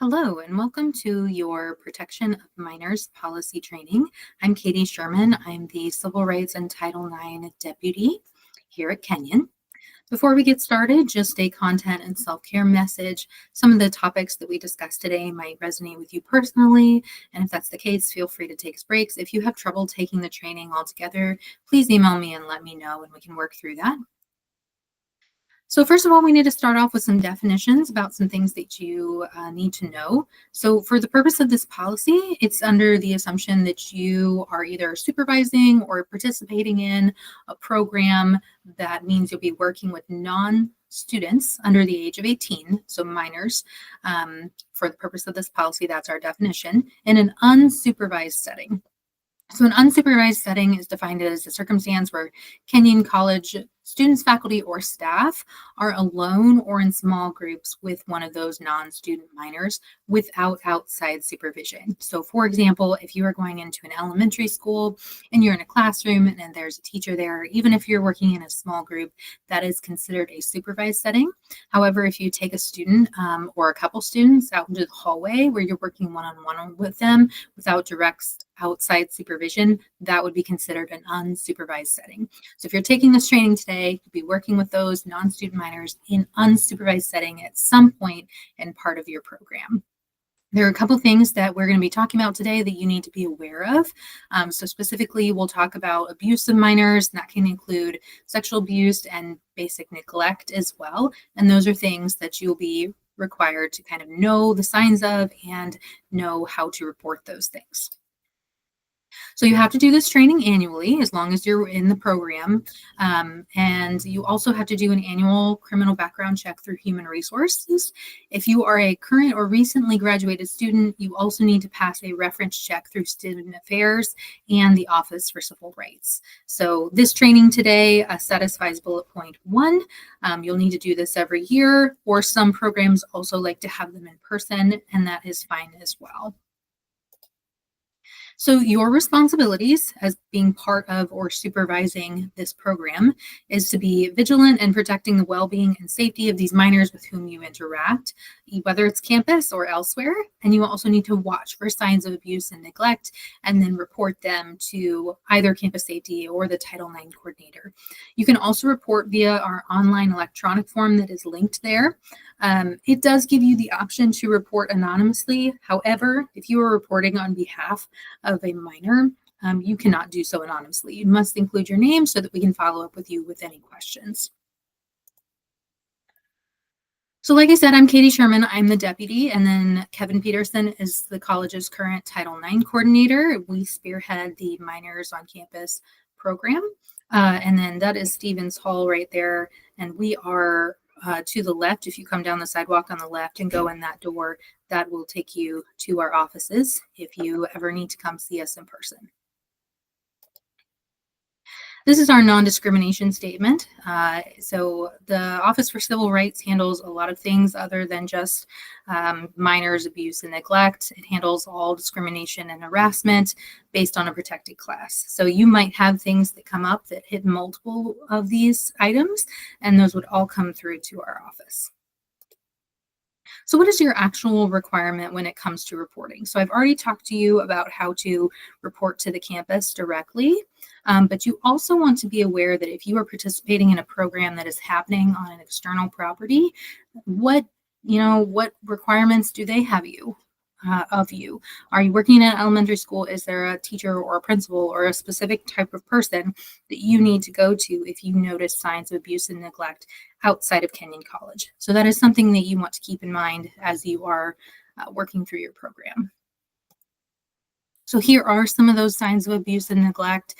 Hello, and welcome to your Protection of Minors policy training. I'm Katie Sherman. I'm the Civil Rights and Title IX Deputy here at Kenyon. Before we get started, just a content and self-care message. Some of the topics that we discussed today might resonate with you personally, and if that's the case, feel free to take breaks. If you have trouble taking the training altogether, please email me and let me know, and we can work through that. So first of all, we need to start off with some definitions about some things that you need to know. So for the purpose of this policy, it's under the assumption that you are either supervising or participating in a program that means you'll be working with non-students under the age of 18, so minors. For the purpose of this policy, that's our definition, in an unsupervised setting. So an unsupervised setting is defined as a circumstance where Kenyon College students, faculty, or staff are alone or in small groups with one of those non-student minors without outside supervision. So for example, if you are going into an elementary school and you're in a classroom and then there's a teacher there, even if you're working in a small group, that is considered a supervised setting. However, if you take a student or a couple students out into the hallway where you're working one-on-one with them without direct outside supervision, that would be considered an unsupervised setting. So if you're taking this training today, you'll be working with those non-student minors in unsupervised setting at some point in part of your program. There are a couple things that we're going to be talking about today that you need to be aware of. So specifically, we'll talk about abuse of minors, and that can include sexual abuse and basic neglect as well. And those are things that you'll be required to kind of know the signs of and know how to report those things. So you have to do this training annually as long as you're in the program. And you also have to do an annual criminal background check through Human Resources. If you are a current or recently graduated student, you also need to pass a reference check through Student Affairs and the Office for Civil Rights. So this training today satisfies bullet point 1. You'll need to do this every year, or some programs also like to have them in person, and that is fine as well. So your responsibilities as being part of or supervising this program is to be vigilant in protecting the well-being and safety of these minors with whom you interact, whether it's campus or elsewhere. And you also need to watch for signs of abuse and neglect and then report them to either campus safety or the Title IX coordinator. You can also report via our online electronic form that is linked there. It does give you the option to report anonymously. However, if you are reporting on behalf of a minor, you cannot do so anonymously. You must include your name so that we can follow up with you with any questions. So like I said, I'm Katie Sherman. I'm the deputy, and then Kevin Peterson is the college's current Title IX coordinator. We spearhead the Minors on Campus program. And then that is Stevens Hall right there. And we are to the left. If you come down the sidewalk on the left and go in that door, that will take you to our offices if you ever need to come see us in person. This is our non-discrimination statement. So the Office for Civil Rights handles a lot of things other than just minors, abuse, and neglect. It handles all discrimination and harassment based on a protected class. So you might have things that come up that hit multiple of these items, and those would all come through to our office. So what is your actual requirement when it comes to reporting? So I've already talked to you about how to report to the campus directly, but you also want to be aware that if you are participating in a program that is happening on an external property, what requirements do they have of you? Are you working in an elementary school? Is there a teacher or a principal or a specific type of person that you need to go to if you notice signs of abuse and neglect outside of Kenyon College? So that is something that you want to keep in mind as you are working through your program. So here are some of those signs of abuse and neglect: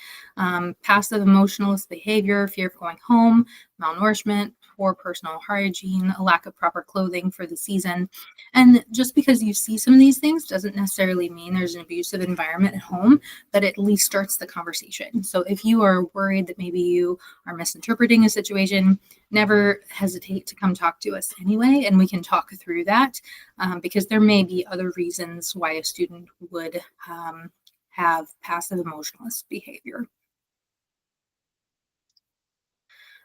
passive emotionalist behavior, fear of going home, malnourishment, poor personal hygiene, a lack of proper clothing for the season. And just because you see some of these things doesn't necessarily mean there's an abusive environment at home, but at least starts the conversation. So if you are worried that maybe you are misinterpreting a situation, never hesitate to come talk to us anyway, and we can talk through that because there may be other reasons why a student would have passive emotionalist behavior.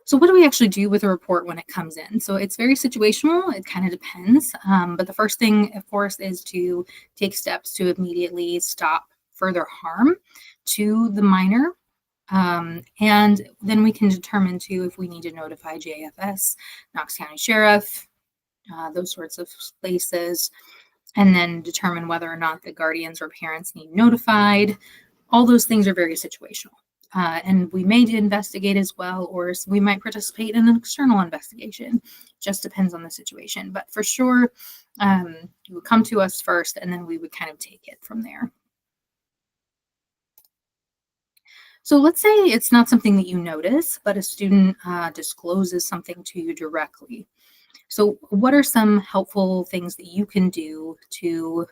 So what do we actually do with a report when it comes in? So it's very situational. It kind of depends. But the first thing, of course, is to take steps to immediately stop further harm to the minor. And then we can determine too if we need to notify JFS, Knox County Sheriff, those sorts of places, and then determine whether or not the guardians or parents need notified. All those things are very situational. And we may investigate as well, or we might participate in an external investigation. Just depends on the situation. But for sure, you would come to us first, and then we would kind of take it from there. So let's say it's not something that you notice, but a student discloses something to you directly. So what are some helpful things that you can do to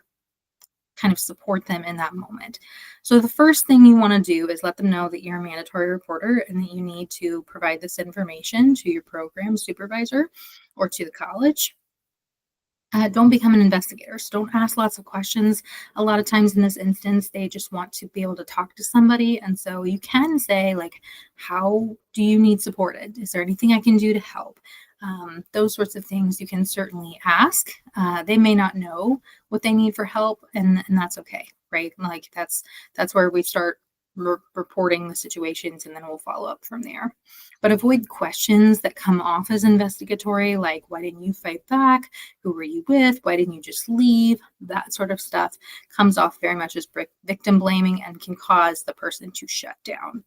kind of support them in that moment? So the first thing you want to do is let them know that you're a mandatory reporter and that you need to provide this information to your program supervisor or to the college. Don't become an investigator. So don't ask lots of questions. A lot of times in this instance, they just want to be able to talk to somebody. And so you can say, like, how do you need supported? Is there anything I can do to help? Those sorts of things you can certainly ask. They may not know what they need for help, and that's okay, right? Like that's where we start reporting the situations, and then we'll follow up from there. But avoid questions that come off as investigatory, like why didn't you fight back? Who were you with? Why didn't you just leave? That sort of stuff comes off very much as victim blaming and can cause the person to shut down.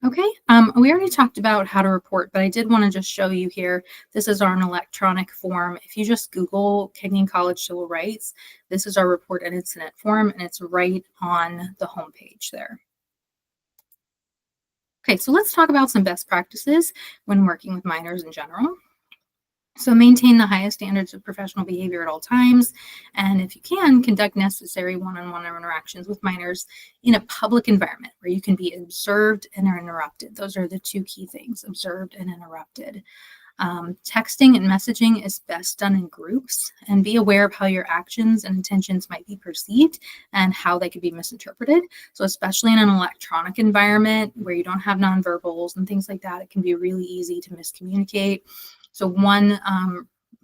Okay, we already talked about how to report, but I did want to just show you here. This is our electronic form. If you just Google Kenyon College Civil Rights, this is our report and incident form, and it's right on the homepage there. Okay, so let's talk about some best practices when working with minors in general. So maintain the highest standards of professional behavior at all times. And if you can, conduct necessary one-on-one interactions with minors in a public environment where you can be observed and interrupted. Those are the two key things, observed and interrupted. Texting and messaging is best done in groups, and be aware of how your actions and intentions might be perceived and how they could be misinterpreted. So especially in an electronic environment where you don't have nonverbals and things like that, it can be really easy to miscommunicate. So one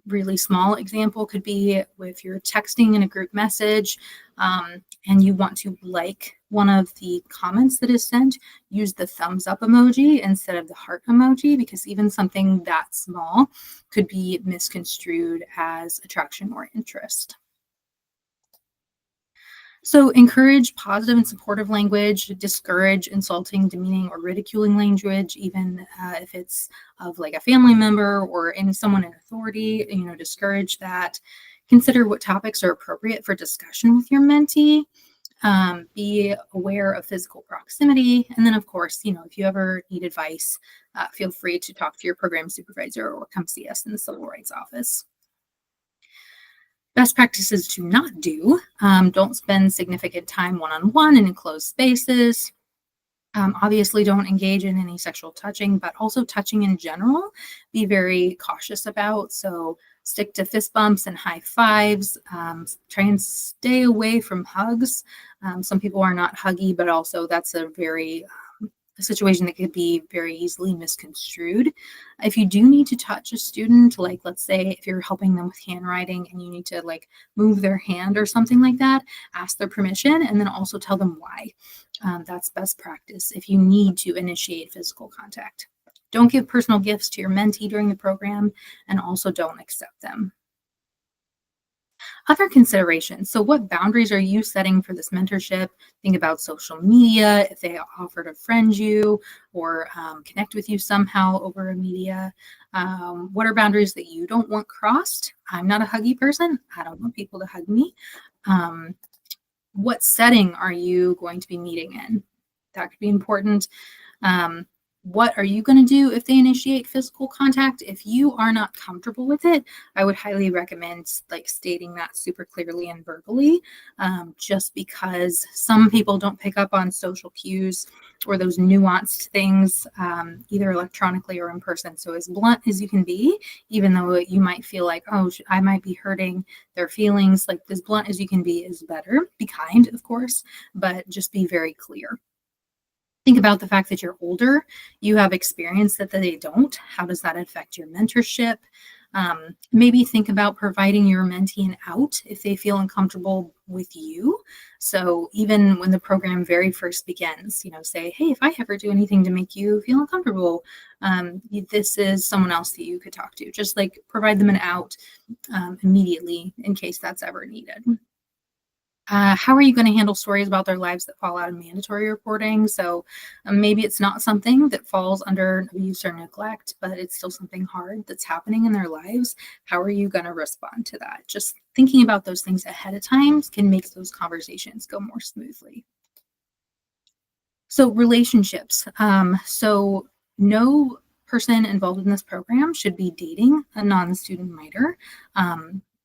really small example could be if you're texting in a group message and you want to like one of the comments that is sent, use the thumbs up emoji instead of the heart emoji, because even something that small could be misconstrued as attraction or interest. So encourage positive and supportive language, discourage insulting, demeaning, or ridiculing language, even if it's of like a family member or someone in authority, discourage that. Consider what topics are appropriate for discussion with your mentee. Be aware of physical proximity. And then, of course, if you ever need advice, feel free to talk to your program supervisor or come see us in the Civil Rights Office. Best practices to not do. Don't spend significant time one-on-one in enclosed spaces. Obviously, don't engage in any sexual touching, but also touching in general, be very cautious about. So stick to fist bumps and high fives. Try and stay away from hugs. Some people are not huggy, but also that's a situation that could be very easily misconstrued. If you do need to touch a student, like let's say if you're helping them with handwriting and you need to like move their hand or something like that, ask their permission and then also tell them why. That's best practice if you need to initiate physical contact. Don't give personal gifts to your mentee during the program, and also don't accept them. Other considerations. So what boundaries are you setting for this mentorship? Think about social media, if they offer to friend you or connect with you somehow over media. What are boundaries that you don't want crossed? I'm not a huggy person. I don't want people to hug me. What setting are you going to be meeting in? That could be important. What are you going to do if they initiate physical contact? If you are not comfortable with it, I would highly recommend like stating that super clearly and verbally, just because some people don't pick up on social cues or those nuanced things, either electronically or in person. So as blunt as you can be, even though you might feel like, oh, I might be hurting their feelings, like as blunt as you can be is better. Be kind, of course, but just be very clear. Think about the fact that you're older, you have experience that they don't. How does that affect your mentorship? Maybe think about providing your mentee an out if they feel uncomfortable with you. So even when the program very first begins, say, hey, if I ever do anything to make you feel uncomfortable, this is someone else that you could talk to. Just like provide them an out immediately in case that's ever needed. How are you going to handle stories about their lives that fall out of mandatory reporting? So maybe it's not something that falls under abuse or neglect, but it's still something hard that's happening in their lives. How are you going to respond to that? Just thinking about those things ahead of time can make those conversations go more smoothly. So relationships. So no person involved in this program should be dating a non-student minor.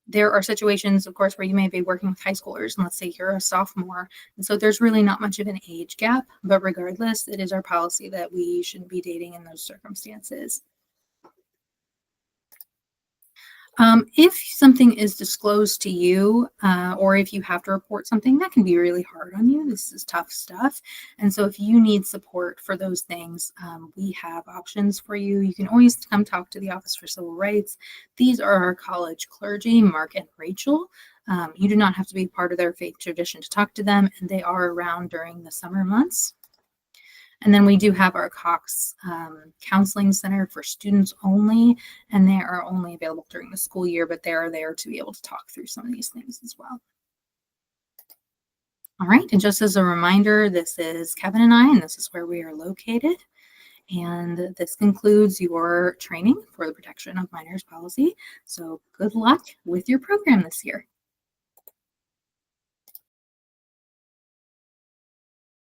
There are situations, of course, where you may be working with high schoolers, and let's say you're a sophomore. And so there's really not much of an age gap, but regardless, it is our policy that we shouldn't be dating in those circumstances. If something is disclosed to you, or if you have to report something, that can be really hard on you. This is tough stuff. And so if you need support for those things, we have options for you. You can always come talk to the Office for Civil Rights. These are our college clergy, Mark and Rachel. You do not have to be part of their faith tradition to talk to them, and they are around during the summer months. And then we do have our Cox Counseling Center for students only, and they are only available during the school year, but they are there to be able to talk through some of these things as well. All right, and just as a reminder, this is Kevin and I, and this is where we are located. And this concludes your training for the protection of minors policy. So good luck with your program this year.